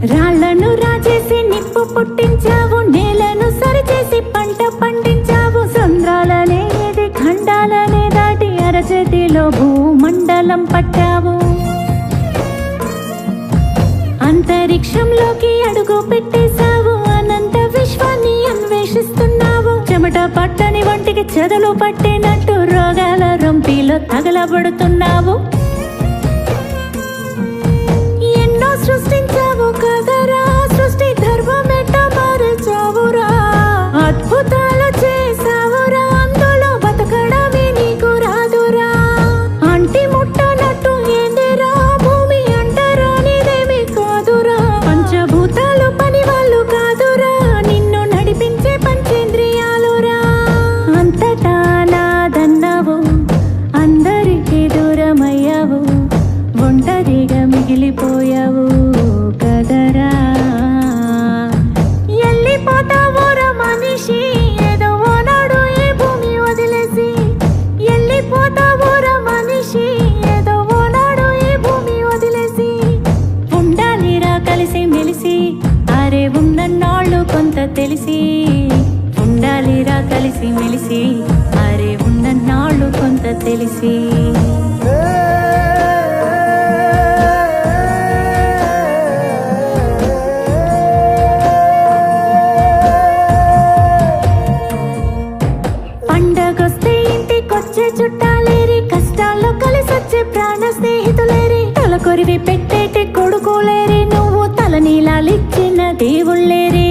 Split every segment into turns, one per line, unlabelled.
రాళ్లను రాజేసి నిప్పు పుట్టించావు, నేలను సరిచేసి పంట పండించావు. సంద్రాలనేది ఖండాలనే దాటి అరచేతిలో భూమండలం పట్టావు. అంతరిక్షంలోకి అడుగు పెట్టేశావు, అనంత విశ్వాన్ని అన్వేషిస్తున్నావు. చెమట పట్టని వంటికి చెదలు పట్టినట్టు రోగాల రొంపిలో తగలబడుతున్నావు. ఎన్నో సృష్టించావు కదరా, సృష్టి ధర్మమెట్ట మార్చావురా. అద్భుతాలు చేసావురా, అందులో బతకడమే నీకు రాదురా. అంటి ముట్టనట్టు ఏందిరా భూమి అంటారా, నీదేమి కాదురా. పంచభూతాలు పని వాళ్ళు కాదురా, నిన్ను నడిపించే పంచేంద్రియాలురా. అంతటా నాదన్నావు, అందరికీ దూరమయ్యావు, ఒంటరిగా మిగిలిపోయావు కదరా. ఎల్లిపోతావురా మనిషి, ఏదో ఓనాడు ఈ భూమి వదిలేసి. ఎల్లిపోతావురా మనిషి, ఏదో ఓనాడు ఈ భూమి వదిలేసి. ఉండాలిరా కలిసి మెలిసి, అరే ఉన్నన్నాళ్ళు కొంత తెలిసి. ఉండాలిరా కలిసి మెలిసి, అరే ఉన్నన్నాళ్ళు కొంత తెలిసి. పండగొస్తే ఇంటికొచ్చే చుట్టాలేరి, కష్టాల్లో కలిసొచ్చే ప్రాణ స్నేహితులేరి. తలకొరివి పెట్టేటి కొడుకులేరి, నువ్వు తలనీలాలిచ్చిన దేవుళ్ళేరి.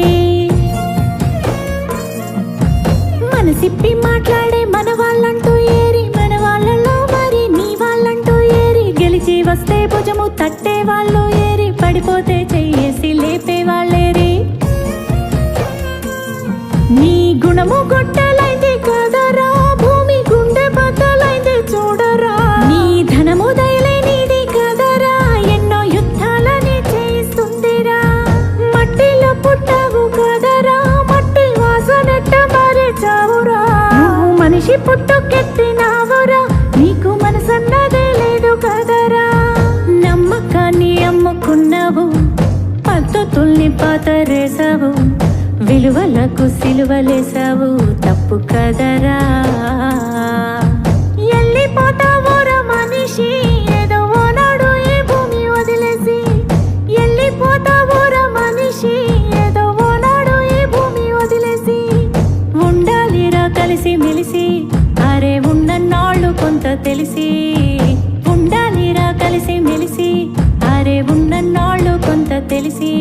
మనసిప్పి మాట్లాడే మన వాళ్ళంటూ ఏరి, మన వాళ్ళలో మరి నీ వాళ్ళంటూ ఏరి. గెలిచి వస్తే భుజము తట్టే వాళ్ళు ఏరి, పడిపోతే చెయ్యేసి లేపే వాళ్ళేరి. నీ గుణము గొట్టలైంది కదరా, భూమి గుండె బద్దలైంది చూడరా. నీ ధనము దయలేనిది కదరా, ఎన్నో యుద్ధాలని చేస్తుందిరా. మట్టిలో పుట్టావు కదరా, మట్టి వాసనెట్ట మరిచావురా. నువ్వు మనిషి పుట్టుకెత్తినావురా, నీకు మనసన్నదే లేదు కదరా. నమ్మకాన్ని అమ్ముకున్నావు, పద్ధతుల్ని పాతరేసావు, విలువలకు సిలువలేసావు, తప్పు కదరా. ఎల్లిపోతావురా మనిషి, ఏదో ఓనాడు ఈ భూమి వదిలేసి. ఎల్లిపోతావురా మనిషి, ఏదో ఓనాడు ఈ భూమి వదిలేసి. ఉండాలిరా కలిసి మెలిసి, అరే ఉన్నన్నాళ్ళు కొంత తెలిసి. ఉండాలిరా కలిసి మెలిసి, అరే ఉన్నన్నాళ్ళు కొంత తెలిసి.